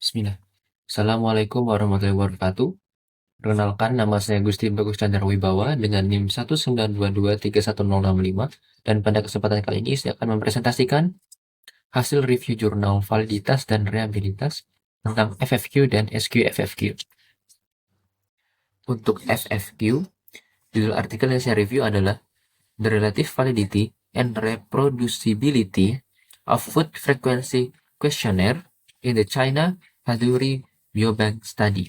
Bismillah. Assalamualaikum warahmatullahi wabarakatuh. Perkenalkan, nama saya Gusti Bagus Chandra Wibawa dengan NIM 192231065 dan pada kesempatan kali ini saya akan mempresentasikan hasil review jurnal validitas dan reliabilitas tentang FFQ dan SQFFQ. Untuk FFQ, judul artikel yang saya review adalah The Relative Validity and Reproducibility of Food Frequency Questionnaire in the China Haduri Biobank Study.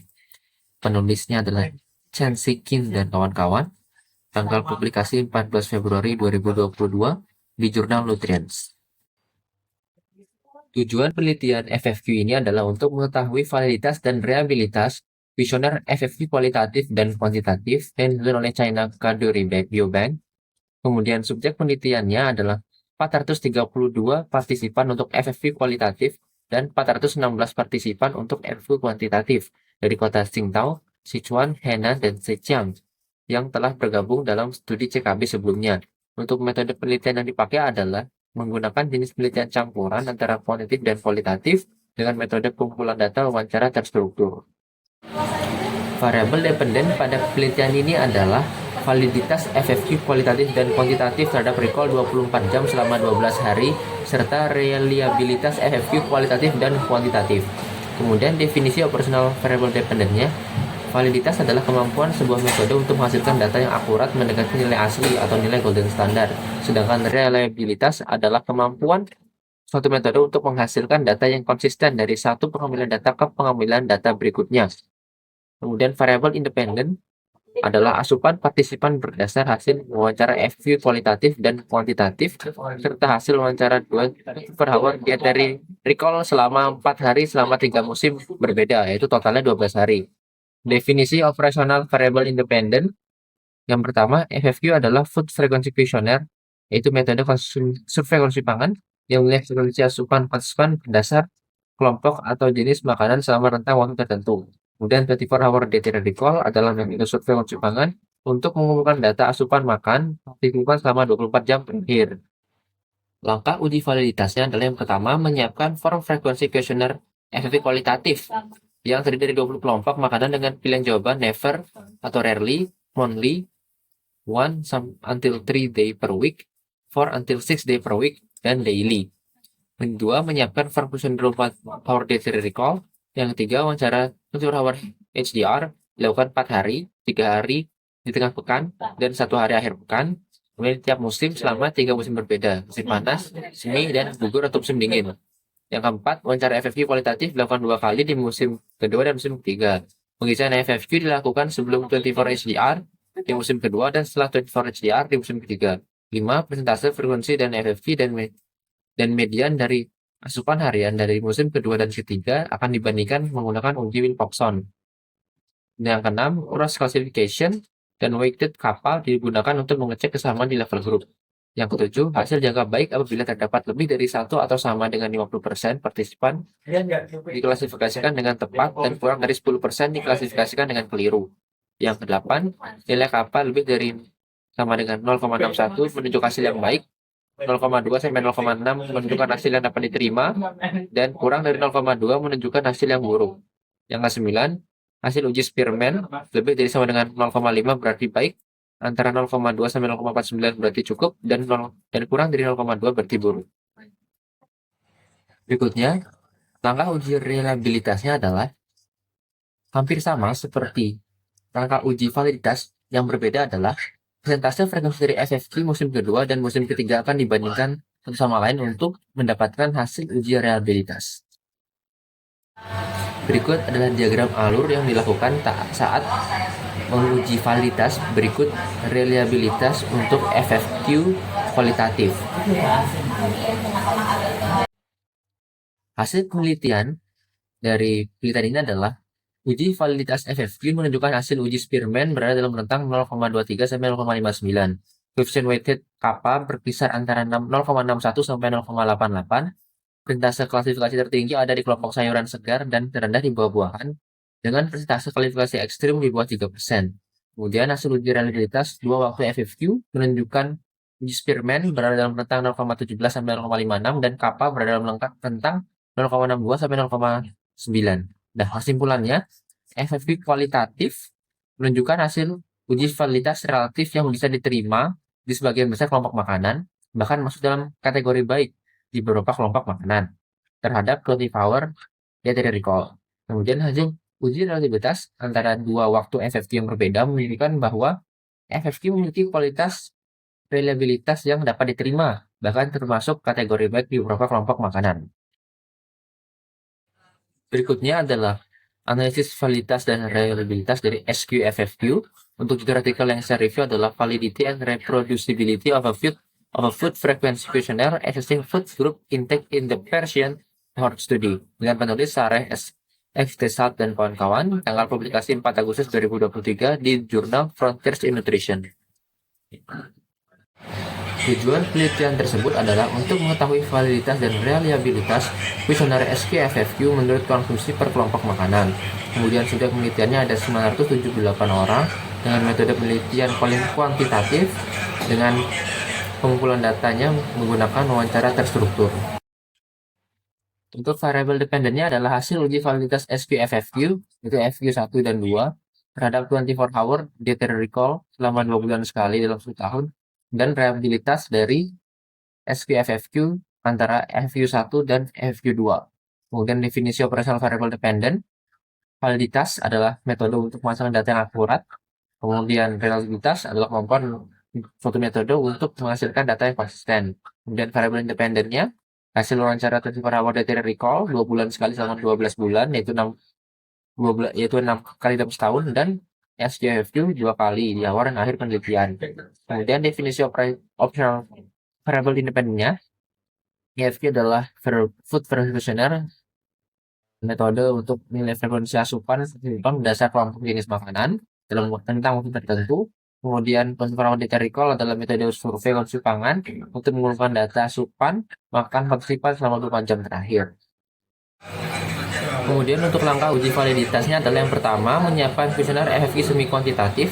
Penulisnya adalah Chen Siqin dan kawan-kawan. Tanggal publikasi 14 Februari 2022 di jurnal Nutrients. Tujuan penelitian FFQ ini adalah untuk mengetahui validitas dan reliabilitas kuesioner FFQ kualitatif dan kuantitatif yang diteliti oleh China Haduri Biobank. Kemudian subjek penelitiannya adalah 432 partisipan untuk FFQ kualitatif dan 416 partisipan untuk FFQ kuantitatif dari kota Qingdao, Sichuan, Henan, dan Zhejiang yang telah bergabung dalam studi CKB sebelumnya. Untuk metode penelitian yang dipakai adalah menggunakan jenis penelitian campuran antara kuantitatif dan kualitatif dengan metode pengumpulan data wawancara terstruktur. Variabel dependen pada penelitian ini adalah validitas FFQ kualitatif dan kuantitatif terhadap recall 24 jam selama 12 hari, serta reliabilitas FFQ kualitatif dan kuantitatif. Kemudian definisi operasional variable dependentnya, validitas adalah kemampuan sebuah metode untuk menghasilkan data yang akurat mendekati nilai asli atau nilai golden standard. Sedangkan reliabilitas adalah kemampuan suatu metode untuk menghasilkan data yang konsisten dari satu pengambilan data ke pengambilan data berikutnya. Kemudian variabel independen adalah asupan partisipan berdasar hasil wawancara FQ kualitatif dan kuantitatif serta hasil wawancara 2 per hour dari recall selama 4 hari selama 3 musim berbeda, yaitu totalnya 12 hari. Definisi operasional variable independen yang pertama, FFQ adalah Food Frequency Questionnaire, yaitu metode survei konsumsi pangan yang melihat frekuensi asupan partisipan berdasar kelompok atau jenis makanan selama rentang waktu tertentu. Kemudian 24-hour data recall adalah metode survei konsumsi pangan untuk mengumpulkan data asupan makan dilakukan selama 24 jam terakhir. Langkah uji validitasnya adalah yang pertama, menyiapkan form frekuensi kuesioner FFQ kualitatif yang terdiri dari 20 kelompok makanan dengan pilihan jawaban never atau rarely, monthly, 1 until 3 day per week, 4 until 6 day per week, dan daily. Yang kedua, menyiapkan form kuesioner 24-hour data recall. Yang ketiga, wawancara 24-hour HDR dilakukan 4 hari, 3 hari di tengah pekan, dan 1 hari akhir pekan. Kemudian tiap musim selama 3 musim berbeda, musim panas, semi, dan gugur atau musim dingin. Yang keempat, wawancara FFQ kualitatif dilakukan 2 kali di musim kedua dan musim ketiga. Pengisian FFQ dilakukan sebelum 24 HDR di musim kedua dan setelah 24 HDR di musim ketiga. 5. Persentase frekuensi dan FFQ dan median dari asupan harian dari musim kedua dan ketiga akan dibandingkan menggunakan uji Wilcoxon. Yang keenam, cross classification dan weighted kappa digunakan untuk mengecek kesamaan di level grup. Yang ketujuh, hasil jangka baik apabila terdapat lebih dari 1 atau sama dengan 50% partisipan diklasifikasikan dengan tepat dan kurang dari 10% diklasifikasikan dengan keliru. Yang kedelapan, nilai kappa lebih dari sama dengan 0,61 menunjukkan hasil yang baik, 0,2 sampai 0,6 menunjukkan hasil yang dapat diterima, dan kurang dari 0,2 menunjukkan hasil yang buruk. Yang ke-9, hasil uji Spearman lebih dari sama dengan 0,5 berarti baik, antara 0,2 sampai 0,49 berarti cukup, dan kurang dari 0,2 berarti buruk. Berikutnya, langkah uji reliabilitasnya adalah hampir sama seperti langkah uji validitas. Yang berbeda adalah persentase frekuensi dari FFQ musim kedua dan musim ketiga akan dibandingkan satu sama lain untuk mendapatkan hasil uji reliabilitas. Berikut adalah diagram alur yang dilakukan saat menguji validitas. Berikut reliabilitas untuk FFQ kualitatif. Hasil penelitian dari penelitian ini adalah uji validitas FFQ menunjukkan hasil uji Spearman berada dalam rentang 0,23 sampai 0,59. Koefisien weighted kappa berkisar antara 0,61 sampai 0,88. Persentase klasifikasi tertinggi ada di kelompok sayuran segar dan terendah di buah-buahan, dengan persentase klasifikasi ekstrim di bawah 3%. Kemudian hasil uji reliabilitas 2 waktu FFQ menunjukkan uji Spearman berada dalam rentang 0,17 sampai 0,56 dan kappa berada dalam rentang 0,62 sampai Nah, kesimpulannya, FFQ kualitatif menunjukkan hasil uji validitas relatif yang bisa diterima di sebagian besar kelompok makanan, bahkan masuk dalam kategori baik di beberapa kelompok makanan terhadap 24-hour dietary recall. Kemudian hasil uji relativitas antara dua waktu FFQ yang berbeda menunjukkan bahwa FFQ memiliki kualitas reliabilitas yang dapat diterima, bahkan termasuk kategori baik di beberapa kelompok makanan. Berikutnya adalah analisis validitas dan reliabilitas dari SQFFQ. Untuk artikel yang saya review adalah Validity and Reproducibility of a Food Frequency Questionnaire Assessing Food Group Intake in the Persian Cohort Study dengan penulis Sareh F. Tesat dan kawan-kawan, tanggal publikasi 4 Agustus 2023 di jurnal Frontiers in Nutrition. Tujuan penelitian tersebut adalah untuk mengetahui validitas dan reliabilitas kuesioner SQFFQ menurut konsumsi per kelompok makanan. Kemudian sudah penelitiannya ada 978 orang dengan metode penelitian kuantitatif dengan pengumpulan datanya menggunakan wawancara terstruktur. Untuk variable dependennya adalah hasil uji validitas SQFFQ, yaitu FQ1 dan 2, terhadap 24-hour dietary recall selama 2 bulan sekali dalam 1 tahun, dan reliabilitas dari SQFFQ antara FQ1 dan FQ2. Kemudian definisi operational variable dependent, validitas adalah metode untuk memasang data yang akurat, kemudian reliabilitas adalah kemampuan suatu metode untuk menghasilkan data yang konsisten. Kemudian variable independennya, hasil wawancara 24-hour dietary recall 2 bulan sekali selama 12 bulan, yaitu 6 kali dalam setahun, dan SQFQ 2 kali di awal dan akhir penelitian. Kemudian definisi optional variable independennya, EFQ adalah Food Frequency Questionnaire, metode untuk menilai frekuensi asupan berdasar kelompok jenis makanan dalam tentang waktu tertentu. Kemudian 24-hour dietary recall adalah metode survei konsumsi pangan untuk mengumpulkan data asupan makan partisipan selama 24 jam terakhir. Kemudian untuk langkah uji validitasnya adalah yang pertama, menyiapkan kuesioner FFQ semi kuantitatif.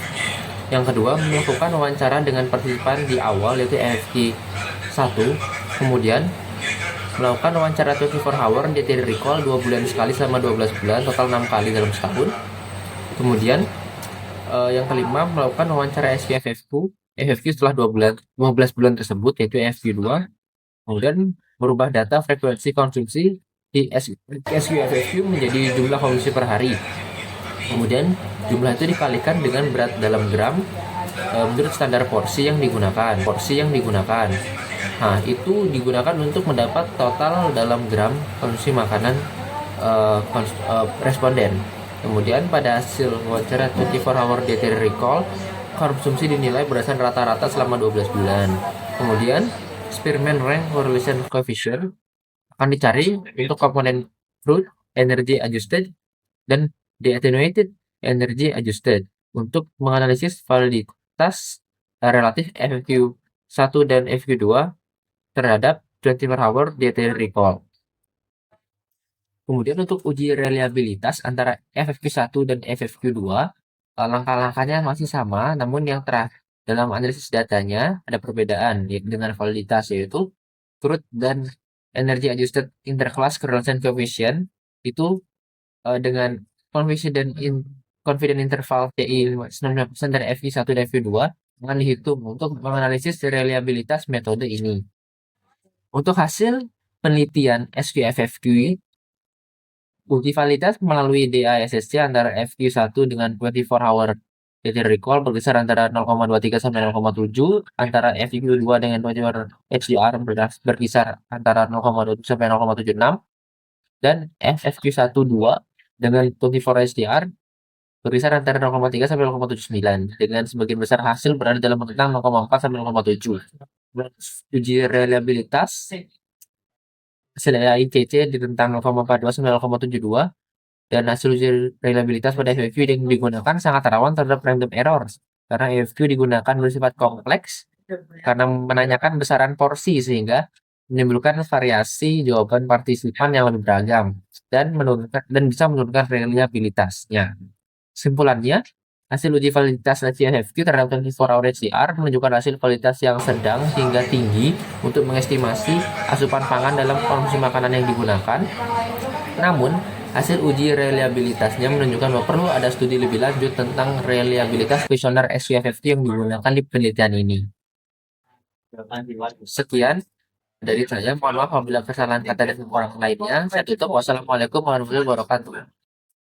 Yang kedua, melakukan wawancara dengan partisipan di awal, yaitu FFQ 1. Kemudian melakukan wawancara 24-hour dietary recall 2 bulan sekali selama 12 bulan, total 6 kali dalam setahun. Kemudian yang kelima, melakukan wawancara FFQ setelah 12 bulan tersebut, yaitu FFQ2. Kemudian merubah data frekuensi konsumsi di SQFFQ menjadi jumlah konsumsi per hari. Kemudian jumlah itu dikalikan dengan berat dalam gram menurut standar porsi yang digunakan. Nah, itu digunakan untuk mendapat total dalam gram konsumsi makanan responden. Kemudian pada hasil wawancara 24-hour dietary recall, konsumsi dinilai berdasarkan rata-rata selama 12 bulan. Kemudian Spearman Rank Correlation Coefficient akan dicari untuk komponen fruit, energy adjusted, dan de-attenuated energy adjusted untuk menganalisis validitas relatif FFQ1 dan FFQ2 terhadap 24-hour dietary recall. Kemudian untuk uji reliabilitas antara FFQ1 dan FFQ2, langkah-langkahnya masih sama, namun yang dalam analisis datanya ada perbedaan dengan validitas, yaitu fruit dan energy adjusted interclass correlation coefficient itu dengan confident interval TI 99% dari FQ1 dan FQ2 akan dihitung untuk menganalisis reliabilitas metode ini. Untuk hasil penelitian SQFFQ, uji validitas melalui DASSC antara FQ1 dengan 24-hour dietary recall berkisar antara 0,23 sampai 0,7, antara FQ2 dengan 24-hour HDR berkisar antara 0,27 sampai 0,76, dan FFQ12 dengan 24 HDR berkisar antara 0,3 sampai 0,79, dengan sebagian besar hasil berada dalam rentang 0,4 sampai 0,7. Uji reliabilitas hasil AICC di rentang 0,42 sampai 0,72, dan hasil uji reliabilitas pada FFQ yang digunakan sangat rawan terhadap random errors karena FFQ digunakan bersifat kompleks karena menanyakan besaran porsi sehingga menimbulkan variasi jawaban partisipan yang lebih beragam dan bisa menurunkan reliabilitasnya. Kesimpulannya, hasil uji validitas FFQ terhadap 24-hour HDR menunjukkan hasil validitas yang sedang hingga tinggi untuk mengestimasi asupan pangan dalam konsumsi makanan yang digunakan. Namun, Hasil uji reliabilitasnya menunjukkan bahwa perlu ada studi lebih lanjut tentang reliabilitas kuesioner SQFFT yang digunakan di penelitian ini. Sekian dari saya. Mohon maaf apabila kesalahan kata dan kekurangan lainnya. Saya tutup. Wassalamualaikum warahmatullahi wabarakatuh.